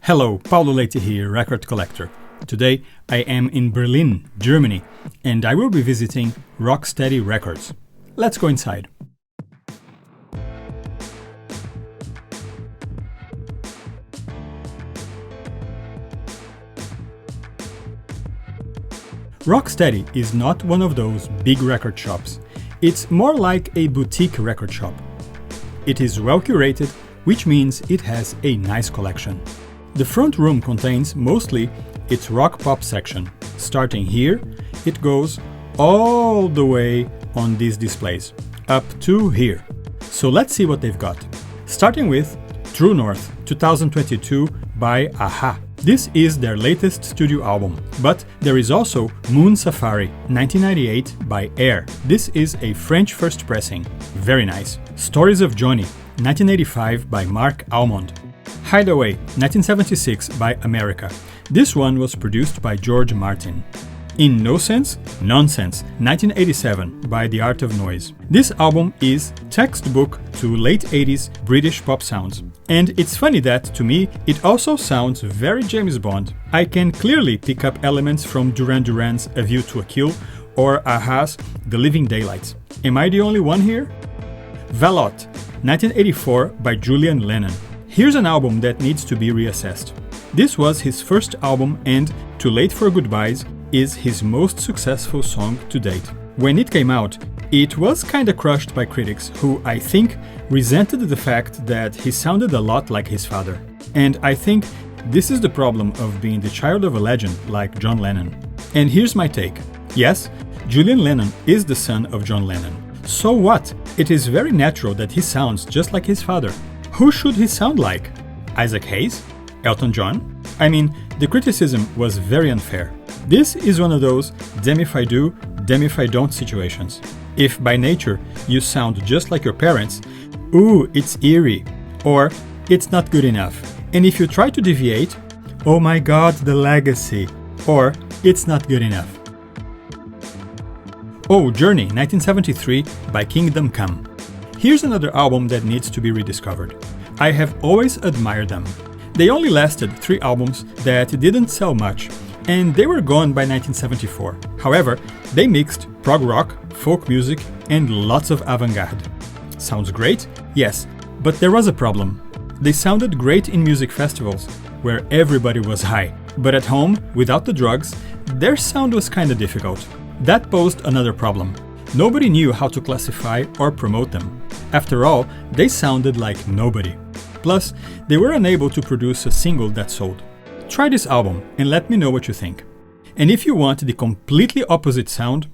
Hello, Paulo Leite here, record collector. Today I am in Berlin, Germany, and I will be visiting Rocksteady Records. Let's go inside. Rocksteady is not one of those big record shops. It's more like a boutique record shop. It is well curated, which means it has a nice collection. The front room contains mostly its rock pop section. Starting here, it goes all the way on these displays, up to here. So let's see what they've got. Starting with True North 2022 by Aha. This is their latest studio album, but there is also Moon Safari 1998 by Air. This is a French first pressing. Very nice. Stories of Johnny 1985 by Mark Almond. Hideaway 1976 by America. This one was produced by George Martin. In No Sense, Nonsense 1987 by The Art of Noise. This album is textbook to late 80s British pop sounds. And it's funny that, to me, it also sounds very James Bond. I can clearly pick up elements from Duran Duran's A View to a Kill or Aha's The Living Daylights. Am I the only one here? Veloute 1984 by Julian Lennon. Here's an album that needs to be reassessed. This was his first album and Too Late for Goodbyes is his most successful song to date. When it came out, it was kinda crushed by critics who, I think, resented the fact that he sounded a lot like his father. And I think this is the problem of being the child of a legend like John Lennon. And here's my take. Yes, Julian Lennon is the son of John Lennon. So what? It is very natural that he sounds just like his father. Who should he sound like? Isaac Hayes? Elton John? I mean, the criticism was very unfair. This is one of those damn if I do, damn if I don't situations. If by nature you sound just like your parents, ooh, it's eerie, or it's not good enough. And if you try to deviate, oh my god, the legacy, or it's not good enough. Oh, Journey 1973 by Kingdom Come. Here's another album that needs to be rediscovered. I have always admired them. They only lasted 3 albums that didn't sell much, and they were gone by 1974. However, they mixed prog rock, folk music, and lots of avant-garde. Sounds great? Yes, but there was a problem. They sounded great in music festivals, where everybody was high, but at home, without the drugs, their sound was kinda difficult. That posed another problem. Nobody knew how to classify or promote them. After all, they sounded like nobody. Plus, they were unable to produce a single that sold. Try this album and let me know what you think. And if you want the completely opposite sound,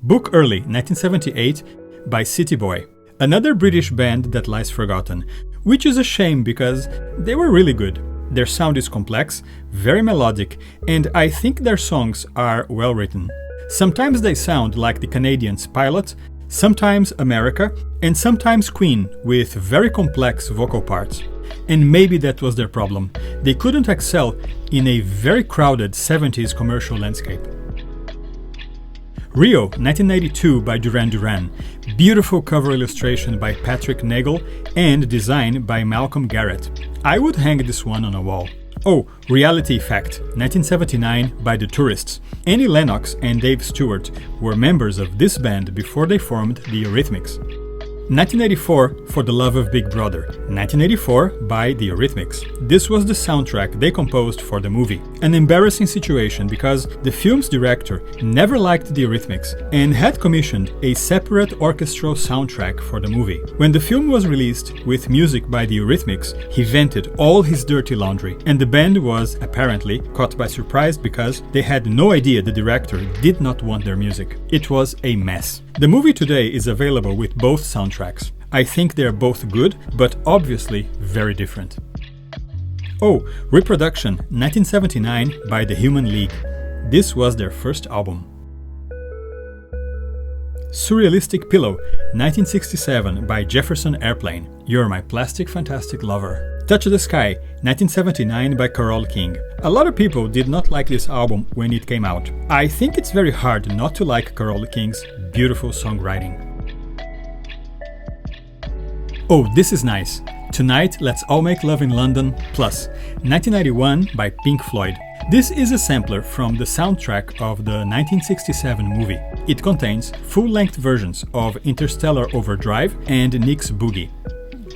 Book Early 1978 by City Boy, another British band that lies forgotten, which is a shame because they were really good. Their sound is complex, very melodic, and I think their songs are well written. Sometimes they sound like the Canadians Pilot, sometimes America, and sometimes Queen with very complex vocal parts. And maybe that was their problem. They couldn't excel in a very crowded 70s commercial landscape. Rio 1992 by Duran Duran. Beautiful cover illustration by Patrick Nagel and design by Malcolm Garrett. I would hang this one on a wall. Oh, Reality Effect 1979 by The Tourists. Annie Lennox and Dave Stewart were members of this band before they formed The Eurythmics. 1984 For the Love of Big Brother, 1984 by The Eurythmics. This was the soundtrack they composed for the movie. An embarrassing situation because the film's director never liked The Eurythmics and had commissioned a separate orchestral soundtrack for the movie. When the film was released with music by The Eurythmics, he vented all his dirty laundry, and the band was apparently caught by surprise because they had no idea the director did not want their music. It was a mess. The movie today is available with both soundtracks. I think they are both good, but obviously very different. Oh, Reproduction 1979 by The Human League. This was their first album. Surrealistic Pillow 1967 by Jefferson Airplane. You're my plastic fantastic lover. Touch the Sky 1979 by Carole King. A lot of people did not like this album when it came out. I think it's very hard not to like Carole King's beautiful songwriting. Oh, this is nice. Tonight, Let's All Make Love in London, plus 1991 by Pink Floyd. This is a sampler from the soundtrack of the 1967 movie. It contains full-length versions of Interstellar Overdrive and Nick's Boogie.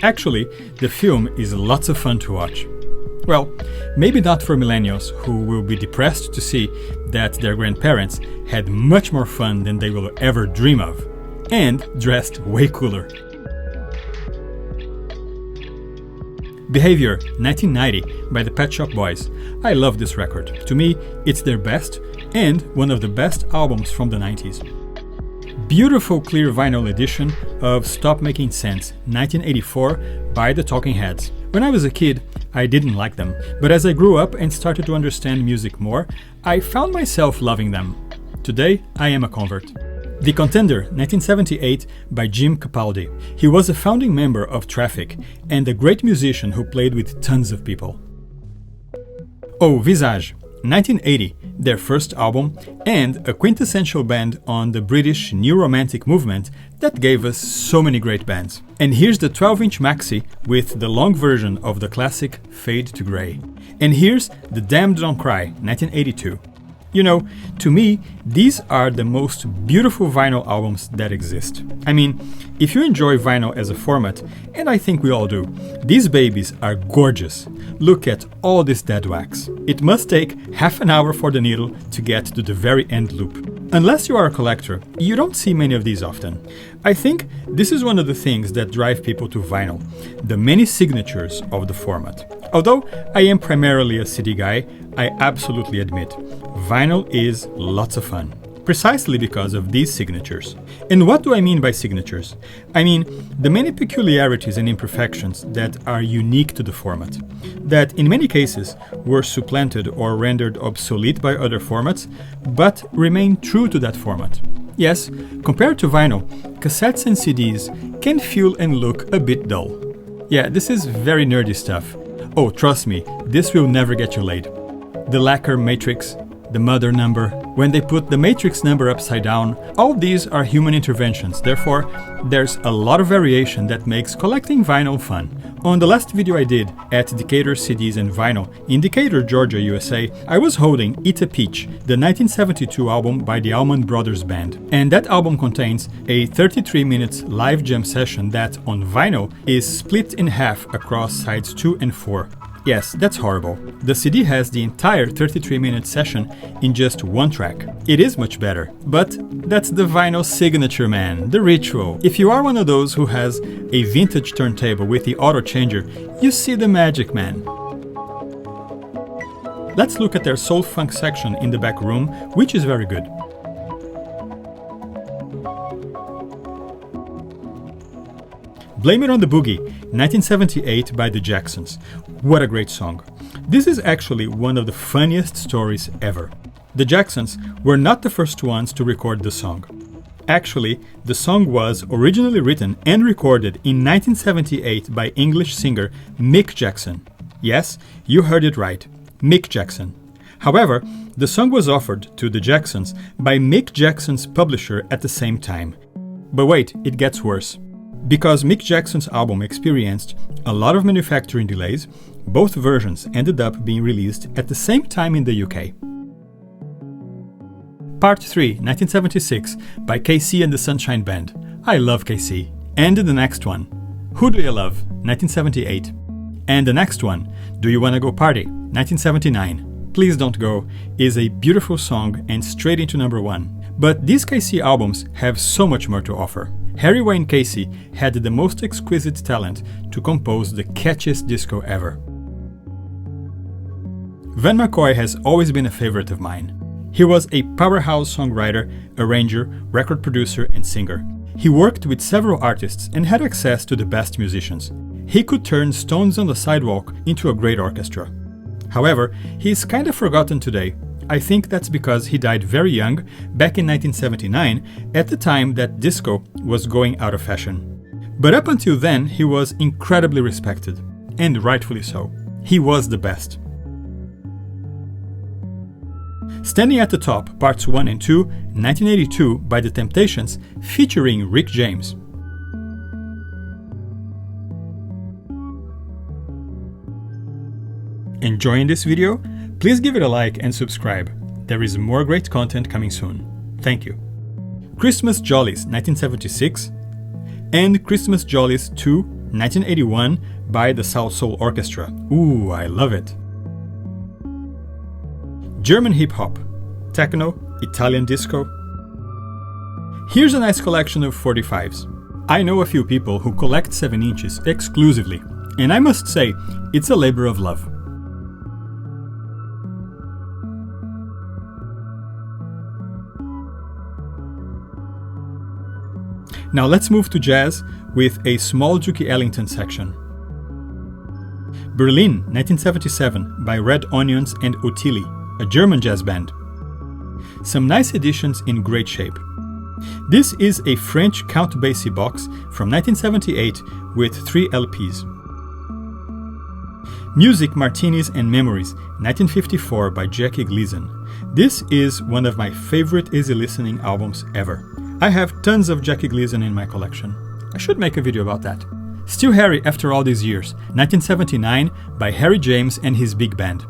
Actually, the film is lots of fun to watch. Well, maybe not for millennials who will be depressed to see that their grandparents had much more fun than they will ever dream of, and dressed way cooler. Behavior, 1990, by the Pet Shop Boys. I love this record. To me, it's their best, and one of the best albums from the 90s. Beautiful clear vinyl edition of Stop Making Sense, 1984, by the Talking Heads. When I was a kid, I didn't like them, but as I grew up and started to understand music more, I found myself loving them. Today, I am a convert. The Contender, 1978, by Jim Capaldi. He was a founding member of Traffic and a great musician who played with tons of people. Oh, Visage, 1980, their first album, and a quintessential band on the British New Romantic movement that gave us so many great bands. And here's the 12-inch maxi with the long version of the classic Fade to Grey. And here's The Damned Don't Cry, 1982. You know, to me, these are the most beautiful vinyl albums that exist. I mean, if you enjoy vinyl as a format, and I think we all do, these babies are gorgeous. Look at all this dead wax. It must take half an hour for the needle to get to the very end loop. Unless you are a collector, you don't see many of these often. I think this is one of the things that drive people to vinyl, the many signatures of the format. Although I am primarily a CD guy, I absolutely admit, vinyl is lots of fun. Precisely because of these signatures. And what do I mean by signatures? I mean the many peculiarities and imperfections that are unique to the format, that in many cases were supplanted or rendered obsolete by other formats, but remain true to that format. Yes, compared to vinyl, cassettes and CDs can feel and look a bit dull. Yeah, this is very nerdy stuff. Oh, trust me, this will never get you laid. The lacquer matrix, the mother number, when they put the matrix number upside down, all these are human interventions, therefore there's a lot of variation that makes collecting vinyl fun. On the last video I did at Decatur CDs and Vinyl in Decatur, Georgia, USA, I was holding Eat a Peach, the 1972 album by the Allman Brothers Band. And that album contains a 33 minutes live jam session that, on vinyl, is split in half across sides 2 and 4. Yes, that's horrible. The CD has the entire 33-minute session in just one track. It is much better, but that's the vinyl signature, man, the ritual. If you are one of those who has a vintage turntable with the auto changer, you see the magic, man. Let's look at their soul funk section in the back room, which is very good. Blame It on the Boogie, 1978 by the Jacksons. What a great song. This is actually one of the funniest stories ever. The Jacksons were not the first ones to record the song. Actually, the song was originally written and recorded in 1978 by English singer Mick Jackson. Yes, you heard it right, Mick Jackson. However, the song was offered to the Jacksons by Mick Jackson's publisher at the same time. But wait, it gets worse. Because Mick Jackson's album experienced a lot of manufacturing delays, both versions ended up being released at the same time in the UK. Part 3, 1976, by KC and the Sunshine Band. I love KC. And the next one, Who Do You Love? 1978. And the next one, Do You Wanna Go Party? 1979. Please Don't Go is a beautiful song and straight into number 1. But these KC albums have so much more to offer. Harry Wayne Casey had the most exquisite talent to compose the catchiest disco ever. Van McCoy has always been a favorite of mine. He was a powerhouse songwriter, arranger, record producer, and singer. He worked with several artists and had access to the best musicians. He could turn Stones on the Sidewalk into a great orchestra. However, he is kind of forgotten today. I think that's because he died very young, back in 1979, at the time that disco was going out of fashion. But up until then, he was incredibly respected, and rightfully so. He was the best. Standing at the Top, Parts 1 and 2, 1982, by The Temptations, featuring Rick James. enjoying this video? Please give it a like and subscribe. There is more great content coming soon. Thank you. Christmas Jollies 1976 and Christmas Jollies 2 1981 by the South Soul Orchestra. Ooh, I love it. German hip hop, techno, Italian disco. Here's a nice collection of 45s. I know a few people who collect 7 inches exclusively, and I must say, it's a labor of love. Now let's move to jazz with a small Duke Ellington section. Berlin, 1977 by Red Onions and Ottilie, a German jazz band. Some nice editions in great shape. This is a French Count Basie box from 1978 with 3 LPs. Music, Martinis and Memories, 1954 by Jackie Gleason. This is one of my favorite easy listening albums ever. I have tons of Jackie Gleason in my collection. I should make a video about that. Still Harry After All These Years, 1979 by Harry James and his big band.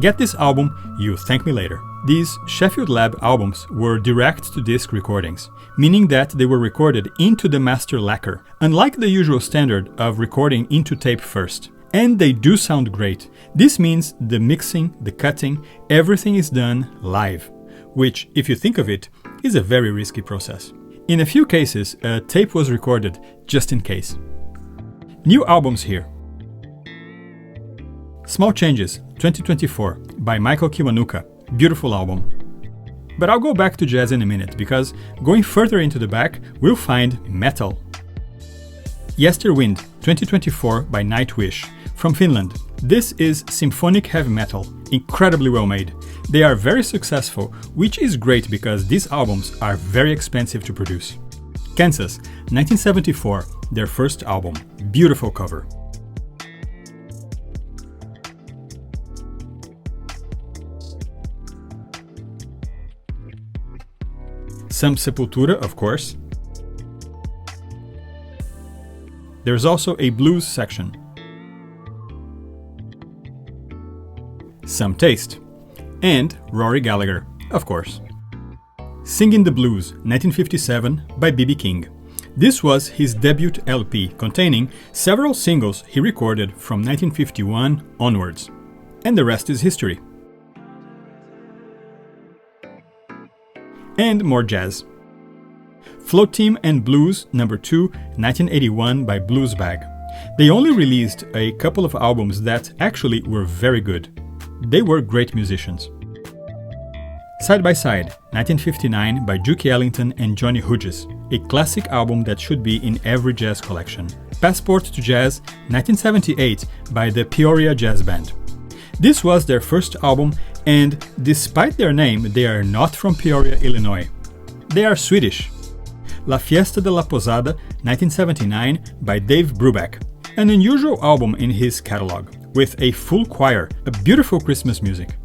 Get this album, you thank me later. These Sheffield Lab albums were direct-to-disc recordings, meaning that they were recorded into the master lacquer, unlike the usual standard of recording into tape first. And they do sound great. This means the mixing, the cutting, everything is done live, which, if you think of it, is a very risky process. In a few cases, a tape was recorded just in case. New albums here. Small Changes, 2024, by Michael Kiwanuka. Beautiful album. But I'll go back to jazz in a minute, because going further into the back, we'll find metal. Yesterwind, 2024, by Nightwish, from Finland. This is symphonic heavy metal, incredibly well made. They are very successful, which is great because these albums are very expensive to produce. Kansas, 1974, their first album. Beautiful cover. Some Sepultura, of course. There's also a blues section. Some Taste. And Rory Gallagher, of course. Singing the Blues, 1957, by B.B. King. This was his debut LP, containing several singles he recorded from 1951 onwards. And the rest is history. And more jazz. Float Team and Blues No. 2, 1981 by Blues Bag. They only released a couple of albums that actually were very good. They were great musicians. Side by Side, 1959 by Duke Ellington and Johnny Hodges, a classic album that should be in every jazz collection. Passport to Jazz, 1978 by the Peoria Jazz Band. This was their first album, and despite their name, they are not from Peoria, Illinois. They are Swedish. La Fiesta de la Posada, 1979 by Dave Brubeck, an unusual album in his catalog, with a full choir, a beautiful Christmas music.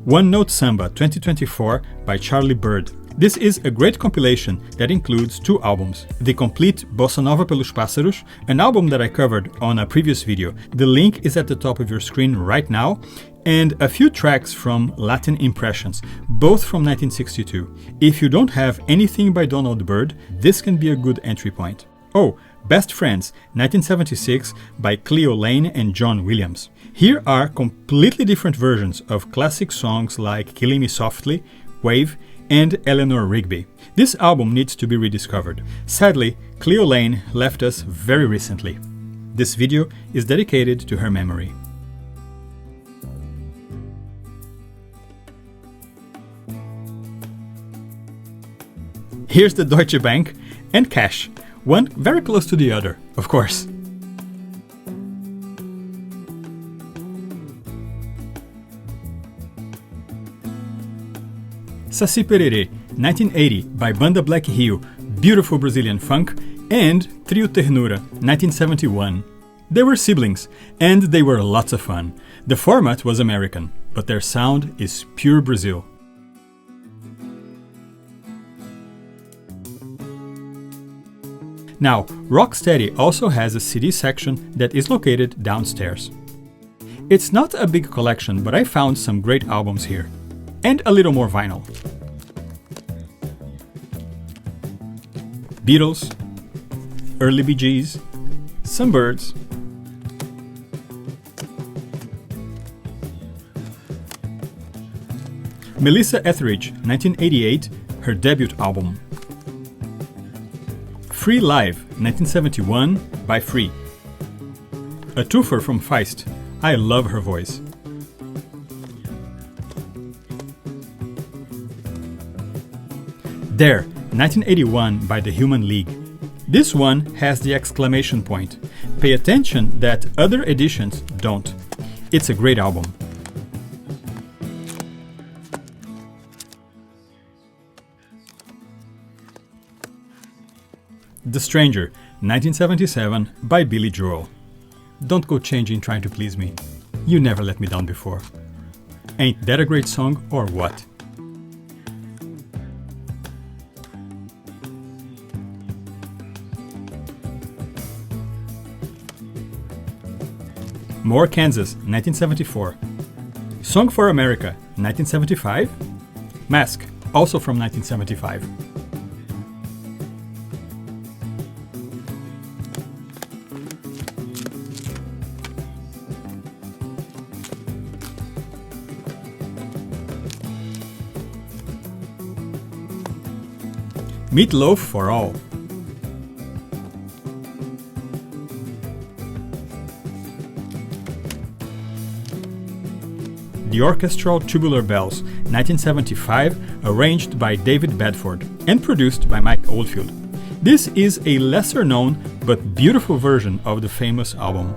One Note Samba 2024 by Charlie Byrd. This is a great compilation that includes 2 albums. The complete Bossa Nova pelos Pássaros, an album that I covered on a previous video. The link is at the top of your screen right now, and a few tracks from Latin Impressions, both from 1962. If you don't have anything by Donald Byrd, this can be a good entry point. Oh, Best Friends, 1976 by Cleo Laine and John Williams. Here are completely different versions of classic songs like Killing Me Softly, Wave, and Eleanor Rigby. This album needs to be rediscovered. Sadly, Cleo Laine left us very recently. This video is dedicated to her memory. Here's the Deutsche Bank and Cash, one very close to the other, of course. Saci Pererê, 1980 by Banda Black Rio, beautiful Brazilian funk, and Trio Ternura, 1971. They were siblings, and they were lots of fun. The format was American, but their sound is pure Brazil. Now, Rocksteady also has a CD section that is located downstairs. It's not a big collection, but I found some great albums here. And a little more vinyl. Beatles, early Bee Gees, some Byrds, Melissa Etheridge, 1988, her debut album. Free Live, 1971, by Free. A twofer from Feist. I love her voice. There, 1981, by The Human League. This one has the exclamation point. Pay attention that other editions don't. It's a great album. The Stranger, 1977, by Billy Joel. Don't go changing trying to please me. You never let me down before. Ain't that a great song or what? More Kansas, 1974. Song for America, 1975. Mask, also from 1975. Meatloaf for All. The Orchestral Tubular Bells, 1975, arranged by David Bedford and produced by Mike Oldfield. This is a lesser known but beautiful version of the famous album.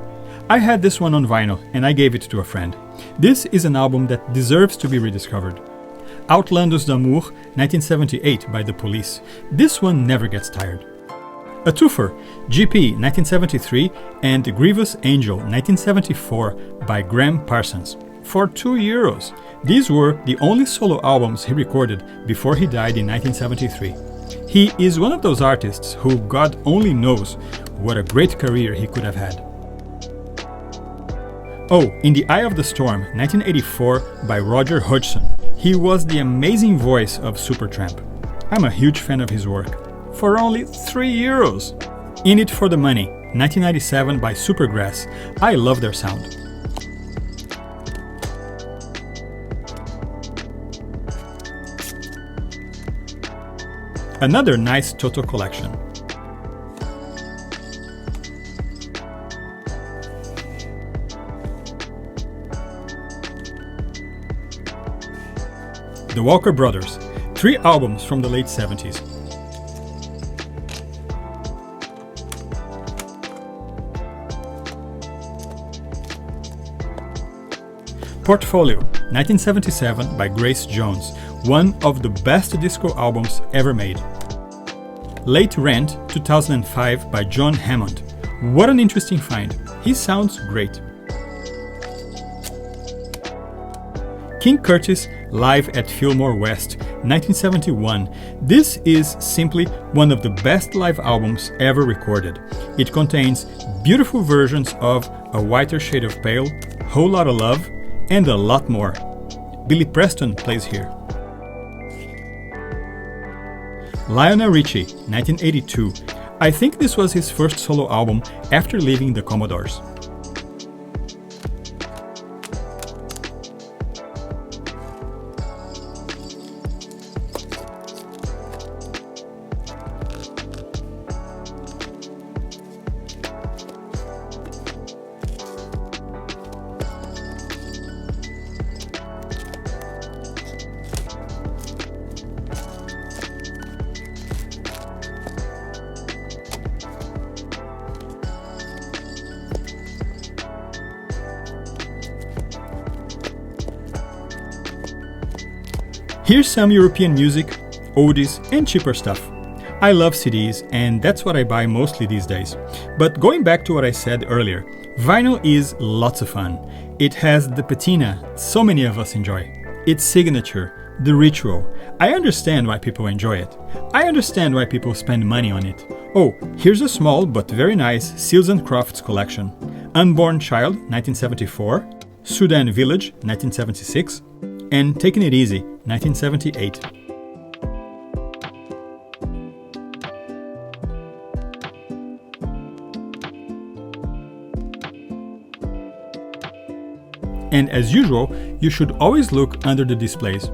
I had this one on vinyl and I gave it to a friend. This is an album that deserves to be rediscovered. Outlandos d'Amour, 1978, by The Police. This one never gets tired. A twofer, GP, 1973, and Grievous Angel, 1974, by Graham Parsons. For €2. These were the only solo albums he recorded before he died in 1973. He is one of those artists who God only knows what a great career he could have had. Oh, In the Eye of the Storm, 1984, by Roger Hodgson. He was the amazing voice of Supertramp. I'm a huge fan of his work. For only €3. In It for the Money, 1997, by Supergrass. I love their sound. Another nice Toto collection. The Walker Brothers, 3 albums from the late 70s. Portfolio, 1977, by Grace Jones, one of the best disco albums ever made. Late Rent, 2005, by John Hammond. What an interesting find. He sounds great. King Curtis, live at Fillmore West, 1971. This is simply one of the best live albums ever recorded. It contains beautiful versions of A Whiter Shade of Pale, Whole Lotta Love, and a lot more. Billy Preston plays here. Lionel Richie, 1982. I think this was his first solo album after leaving the Commodores. Here's some European music, oldies, and cheaper stuff. I love CDs, and that's what I buy mostly these days. But going back to what I said earlier, vinyl is lots of fun. It has the patina so many of us enjoy. Its signature, the ritual. I understand why people enjoy it. I understand why people spend money on it. Oh, here's a small but very nice Seals and Crofts collection. Unborn Child, 1974. Sudan Village, 1976, and Taking It Easy, 1978. And as usual, you should always look under the displays,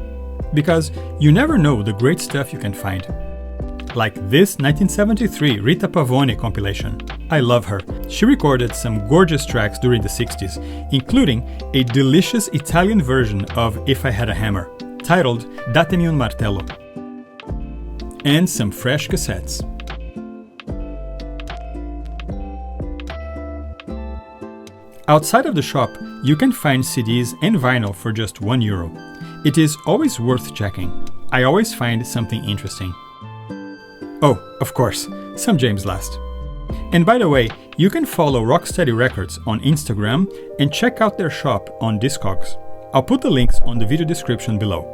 because you never know the great stuff you can find. Like this 1973 Rita Pavone compilation. I love her. She recorded some gorgeous tracks during the 60s, including a delicious Italian version of If I Had a Hammer, titled Datemi un martello, and some fresh cassettes. Outside of the shop, you can find CDs and vinyl for just €1. It is always worth checking. I always find something interesting. Oh, of course, some James Last. And by the way, you can follow Rocksteady Records on Instagram and check out their shop on Discogs. I'll put the links on the video description below.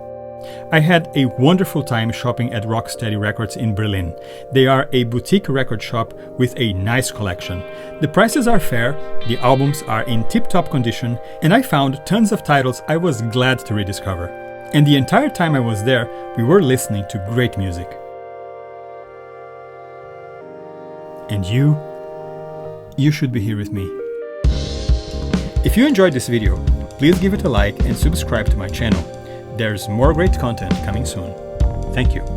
I had a wonderful time shopping at Rocksteady Records in Berlin. They are a boutique record shop with a nice collection. The prices are fair, the albums are in tip-top condition, and I found tons of titles I was glad to rediscover. And the entire time I was there, we were listening to great music. And you should be here with me. If you enjoyed this video, please give it a like and subscribe to my channel. There's more great content coming soon. Thank you.